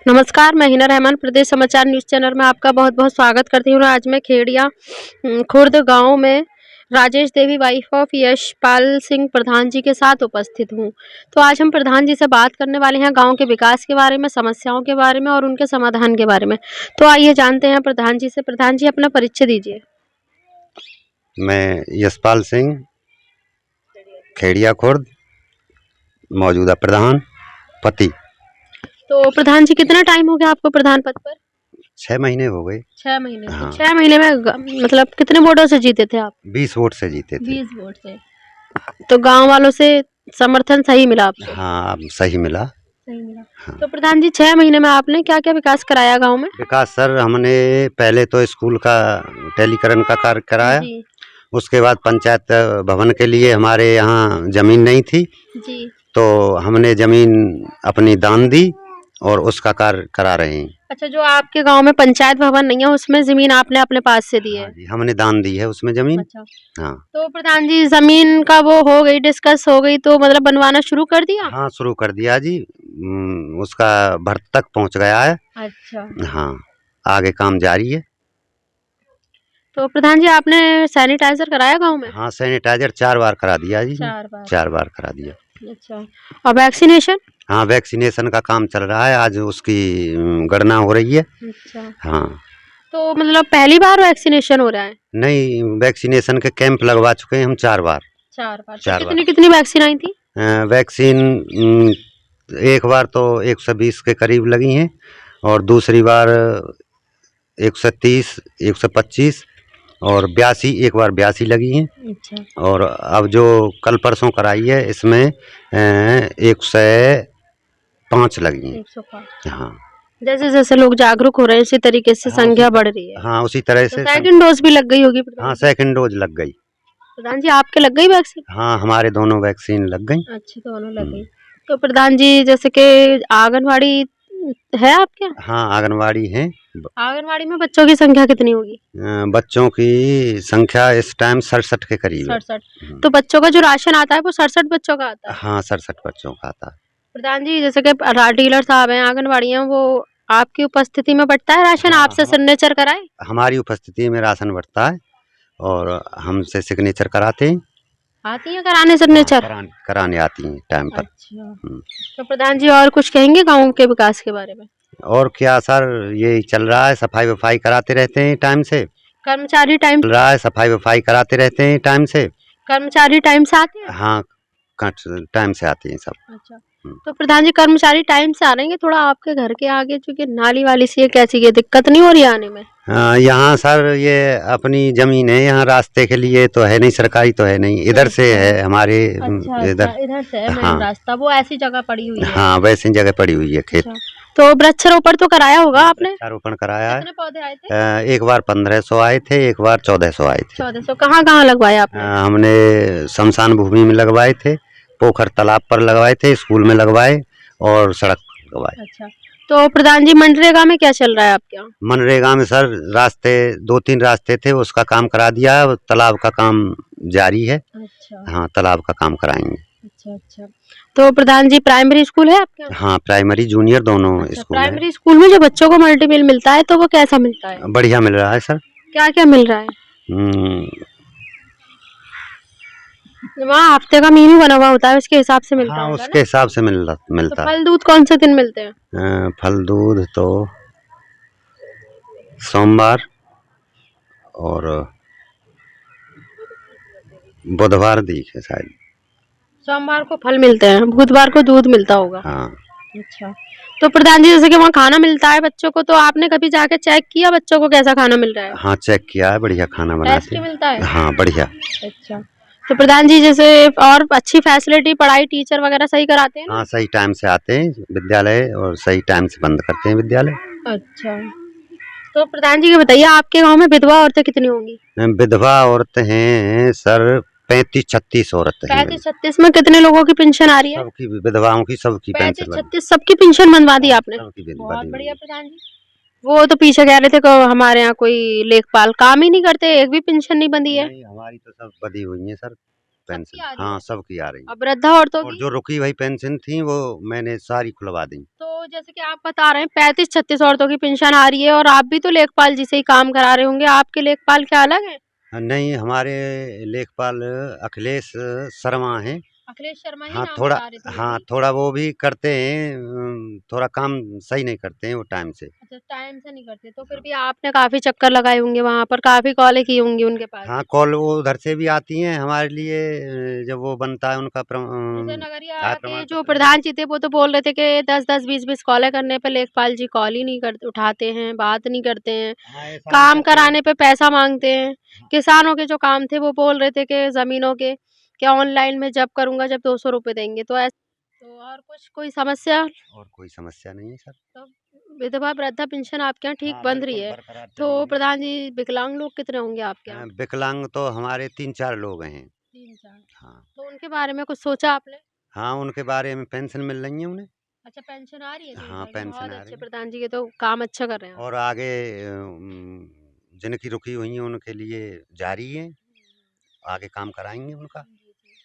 नमस्कार, मैं हिना रहमान प्रदेश समाचार न्यूज़ चैनल में आपका बहुत-बहुत स्वागत करती हूँ। आज मैं खेड़िया खुर्द गाँव में राजेश देवी वाइफ ऑफ यशपाल सिंह प्रधान जी के साथ उपस्थित हूँ। तो आज हम प्रधान जी से बात करने वाले हैं गाँव के विकास के बारे में, समस्याओं के बारे में और उनके समाधान के बारे में। तो आइए जानते हैं प्रधान जी से। प्रधान जी अपना परिचय दीजिए। मैं यशपाल सिंह खेड़िया खुर्द मौजूदा प्रधान पति। तो प्रधान जी कितना टाइम हो गया आपको प्रधान पद पर? 6 महीने हो गए। 6 महीने। हाँ। 6 महीने में मतलब कितने वोटों से जीते थे आप? 20 वोट से जीते थे। 20 वोट से। तो गांव वालों से समर्थन सही मिला आपको? हाँ, सही मिला। सही मिला। हाँ। तो प्रधान जी 6 महीने में आपने क्या-क्या विकास कराया गांव में? विकास सर हमने पहले तो स्कूल का टेलीकरण का कार्य कराया। जी। उसके बाद पंचायत भवन के लिए हमारे यहाँ जमीन नहीं थी, जी। तो हमने जमीन अपनी दान दी और उसका कार्य करा रहे हैं। अच्छा, जो आपके गांव में पंचायत भवन नहीं है उसमें जमीन आपने अपने पास से दी है? हाँ जी, हमने दान दी है उसमें जमीन। अच्छा। हाँ। तो प्रधान जी जमीन का वो हो गई, डिस्कस हो गई, तो मतलब बनवाना शुरू कर दिया? हाँ, शुरू कर दिया जी। उसका भर्त तक पहुंच गया है। अच्छा। हाँ, आगे काम जारी है। तो प्रधान जी आपने सैनिटाइजर कराया गांव में? हाँ, सैनिटाइजर 4 बार करा दिया जी। 4 बार। 4 बार करा दिया। अच्छा। और वैक्सीनेशन? हाँ, वैक्सीनेशन का काम चल रहा है, आज उसकी गणना हो रही है। अच्छा। हाँ। तो मतलब पहली बार वैक्सीनेशन हो रहा है? नहीं, वैक्सीनेशन के कैंप लगवा चुके हैं हम 4 बार। 4 बार। तो 4 बार। कितनी-कितनी वैक्सीन आई थी? वैक्सीन एक बार तो 120 के करीब लगी हैं और दूसरी बार 130, 125 और 82, एक बार 82 लगी हैं। अच्छा। और अब जो कल परसों कराई है इसमें 105 लगी हैं। 105। हाँ। जैसे-जैसे लोग जागरूक हो रहे हैं इसी तरीके से हाँ, संख्या बढ़ रही है। हाँ, उसी तरह तो से सेकंड डोज भी लग गई होगी हाँ, प्रधान जी? सेकंड डोज लग गई। प्रधान जी आपके लग गई वैक्सीन? हाँ, हमारे दोनों वैक्सीन लग गई। अच्छा, दोनों लग गई। तो प्रधान जी जैसे कि आंगनवाड़ी है आपके यहाँ? हाँ, आंगनवाड़ी है। आंगनवाड़ी में बच्चों की संख्या कितनी होगी? बच्चों की संख्या इस टाइम 67 के करीब है। 67। तो बच्चों का जो राशन आता है वो 67 बच्चों का आता है? हाँ, 67 बच्चों का आता है। प्रधान जी जैसे कि डीलर साहब हैं, आंगनवाड़ी हैं, वो आपकी उपस्थिति में बँटता है राशन? हाँ, आपसे सिग्नेचर कराए? हमारी उपस्थिति में राशन बँटता है और हमसे सिग्नेचर कराते हैं। आती है कराने हाँ, सिग्नेचर? कराने आती हैं टाइम पर। अच्छा। तो प्रधान जी और कुछ कहेंगे गाँव के विकास के बारे में? और क्या सर, यही चल रहा है, सफाई-वफाई कराते रहते हैं टाइम से। कर्मचारी टाइम चल रहा है, सफाई-वफाई कराते रहते हैं टाइम से। कर्मचारी टाइम से आते हैं? हाँ, टाइम से आते हैं सब। अच्छा। तो प्रधान जी कर्मचारी टाइम से आ रहे हैं, थोड़ा आपके घर के आगे चूँकि नाली वाली सी है, कैसी ये दिक्कत नहीं हो रही है आने में? यहाँ सर ये अपनी जमीन है, यहाँ रास्ते के लिए तो है नहीं, सरकारी तो है नहीं, इधर से है हमारे। अच्छा, इधर इधर से है मेन हाँ। रास्ता, वो ऐसी जगह पड़ी हुई है। हाँ, वैसी जगह पड़ी हुई है खेत। अच्छा। तो वृक्षारोपण तो कराया होगा आपने? वृक्षारोपण कराया है। कितने पौधे आए थे? एक बार 1500 आए थे, एक बार 1400 आए थे। 1400। कहाँ-कहाँ लगवाए आपने? हमने शमशान भूमि में लगवाए थे, पोखर तालाब पर लगवाए थे, स्कूल में लगवाए और सड़क पर लगवाए। अच्छा। तो प्रधान जी मनरेगा में क्या चल रहा है आपके यहाँ? मनरेगा में सर रास्ते 2-3 रास्ते थे, उसका काम करा दिया है, तालाब का काम जारी है। अच्छा। हाँ, तालाब का काम कराएंगे। अच्छा, अच्छा। तो प्रधान जी प्राइमरी स्कूल है आपके यहाँ? हाँ, प्राइमरी जूनियर दोनों अच्छा, स्कूल है। प्राइमरी स्कूल में जो बच्चों को मल्टी मील मिलता है तो वो कैसा मिलता है? बढ़िया मिल रहा है सर। क्या-क्या मिल रहा है? वहाँ हफ्ते का मेनू बना हुआ होता है, उसके हिसाब से मिलता हाँ, होगा उसके ना? हिसाब से तो मिलता है। फल दूध कौन से दिन मिलते हैं? फल दूध तो सोमवार और बुधवार दिखे शायद। सोमवार को फल मिलते हैं, बुधवार को दूध मिलता होगा। हाँ। अच्छा। तो प्रधान जी जैसे कि वहाँ खाना मिलता है बच्चों को, तो आपने कभी जाके चेक किया बच्चों को कैसा खाना मिल रहा है? हाँ, चेक किया है, बढ़िया खाना बनाते टेस्टी हैं। मिलता है? हाँ, बढ़िया। अच्छा। तो प्रधान जी जैसे और अच्छी फैसिलिटी, पढ़ाई, टीचर वगैरह सही कराते हैं ना? हाँ, सही टाइम से आते हैं विद्यालय और सही टाइम से बंद करते हैं विद्यालय। अच्छा। तो प्रधान जी ये बताइए आपके गाँव में विधवा औरतें कितनी होंगी? विधवा औरतें हैं सर 35-36 औरतें हैं। 35-36 में कितने लोगों की पेंशन आ रही है? सबकी विधवाओं की सबकी पेंशन 35-36 सबकी पेंशन बनवा दी आपने? सबकी बहुत बढ़िया प्रधान जी। वो तो पीछे कह रहे थे कि हमारे यहाँ कोई लेखपाल काम ही नहीं करते, एक भी पेंशन नहीं बंधी है। नहीं, हमारी तो सब बंधी हुई है सर। पेंशन। आ रही हाँ है? सबकी आ रही है। अब वृद्धा औरतों और की? जो रुकी हुई पेंशन थी वो मैंने सारी खुलवा दी। तो जैसे कि आप बता रहे हैं 35-36 औरतों की पेंशन आ रही है और आप भी तो लेखपाल जी से ही काम करा रहे होंगे, आपके लेखपाल क्या अलग है? नहीं, हमारे लेखपाल अखिलेश शर्मा हैं। अखिलेश शर्मा ही हाँ नाम थोड़ा, बता रहे थे हाँ मेरी। थोड़ा वो भी करते हैं, थोड़ा काम सही नहीं करते हैं वो टाइम से। अच्छा, टाइम से नहीं करते, तो फिर हाँ, भी आपने काफी चक्कर लगाए होंगे वहां पर, काफी कॉलें की होंगी उनके पास। हाँ कॉल वो उधर से भी आती हैं हमारे लिए, जब वो बनता है उनका जैसे आय नगरिया के प्रमाण जो पत्र प्रधान जी थे वो तो बोल रहे थे कि 10-10 20-20 कॉलें करने पे लेखपाल जी कॉल ही नहीं कर उठाते हैं, बात नहीं करते हैं, हाँ ऐसा नहीं काम करते हैं। कराने पे पैसा मांगते हैं। हाँ, किसानों के जो काम थे वो बोल रहे थे कि जमीनों के क्या ऑनलाइन में जब करूंगा जब 200 रुपए देंगे, तो ऐसा। तो और कुछ कोई समस्या? और कोई समस्या नहीं है सर। तो विधवा वृद्धा पेंशन आपके यहाँ ठीक हाँ बंद रही बिल्कुल है। बरकरार चल तो रही है। प्रधान जी विकलांग लोग कितने होंगे आपके यहाँ? विकलांग तो हमारे 3-4 लोग हैं। 3-4। हाँ, तो उनके बारे में कुछ सोचा आपने? हाँ उनके बारे में पेंशन मिल रही है उन्हें। अच्छा, पेंशन आ रही है हाँ 3-4 की, पेंशन बहुत आ अच्छे रही है। प्रधान जी, के तो काम अच्छा कर रहे हैं आप। और आगे जिनकी रुकी हुई हैं उनके लिए जारी है, आगे काम कराएंगे उनका। जी, जी।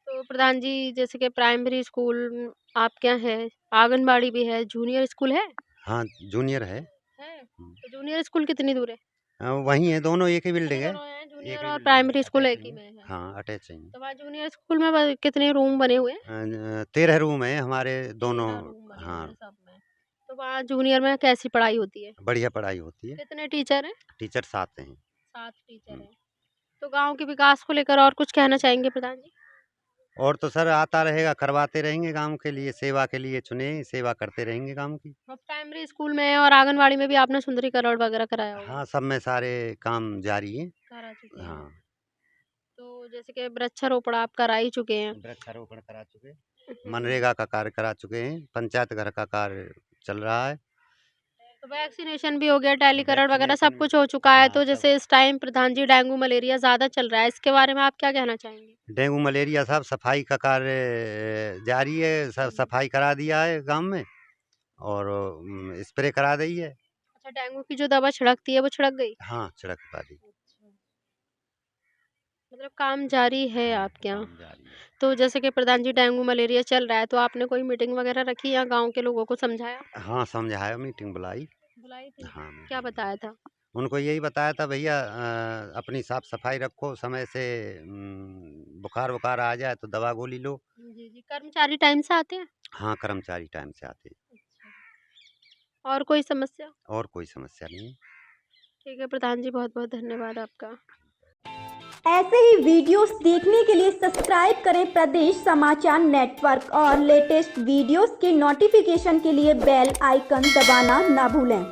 तो प्रधान जी जैसे कि प्राइमरी स्कूल आपके यहाँ है, आंगनबाड़ी भी है, जूनियर स्कूल है? हाँ जूनियर है। है? तो जूनियर स्कूल कितनी दूर है? वही है, दोनों एक ही अच्छा, बिल्डिंग है। दोनों हैं, एक जूनियर ही और बिल्डिंग है, प्राइमरी स्कूल अटैच एक ही ही है। में है। हाँ अटैच ही तो वहाँ जूनियर स्कूल में कितने रूम बने हुए हैं? है। 13 रूम है हमारे दोनों। 13 रूम बने हुए हाँ हैं सब में। तो वहाँ जूनियर में कैसी पढ़ाई होती है? बढ़िया पढ़ाई होती है। कितने टीचर हैं? टीचर 7 हैं। 7 टीचर हम्म। हैं। तो गाँव के विकास को लेकर और कुछ कहना चाहेंगे प्रधान जी? और तो सर आता रहेगा, करवाते रहेंगे गांव के लिए, सेवा के लिए चुने, सेवा करते रहेंगे गांव की। और प्राइमरी स्कूल में और आंगनवाड़ी में भी आपने सुंदरीकरण वगैरह कराया होगा? हाँ सब में सारे काम जारी हैं। करा चुके हैं। हाँ तो जैसे कि वृक्षारोपण आप करा ही चुके हैं। वृक्षारोपण करा चुके, मनरेगा का कार्य करा चुके हैं, पंचायत घर का कार्य चल रहा है। तो वैक्सीनेशन भी हो गया, टेलीकरण वगैरह सब वैक्सीनेशन, कुछ हो चुका है। हाँ तो सब। जैसे इस टाइम प्रधान जी डेंगू मलेरिया ज़्यादा चल रहा है, इसके बारे में आप क्या कहना चाहेंगे? डेंगू मलेरिया सब सफाई का कार्य जारी है, सब सफाई करा दिया है गांव में, और स्प्रे करा दी है। अच्छा, डेंगू की जो दवा छिड़कती है वो छिड़क गई? हाँ छिड़क पा दी। अच्छा, मतलब काम जारी है हाँ आपके यहाँ। काम जारी है। तो जैसे कि प्रधान जी डेंगू मलेरिया चल रहा है, तो आपने कोई मीटिंग वगैरह रखी या गाँव के लोगों को समझाया? हाँ समझाया, मीटिंग बुलाई। बुलाई थी? हाँ क्या मीटिंग बताया था? उनको यही बताया था, भैया अपनी साफ सफाई रखो, समय से बुखार वुखार आ जाए तो दवा गोली लो। जी, जी। कर्मचारी टाइम से आते हैं? हाँ कर्मचारी टाइम से आते हैं। अच्छा। और कोई समस्या? और कोई समस्या नहीं है। ठीक है प्रधान जी, बहुत-बहुत धन्यवाद आपका। ऐसे ही वीडियोस देखने के लिए सब्सक्राइब करें प्रदेश समाचार नेटवर्क और लेटेस्ट वीडियोस के नोटिफिकेशन के लिए बेल आइकन दबाना ना भूलें।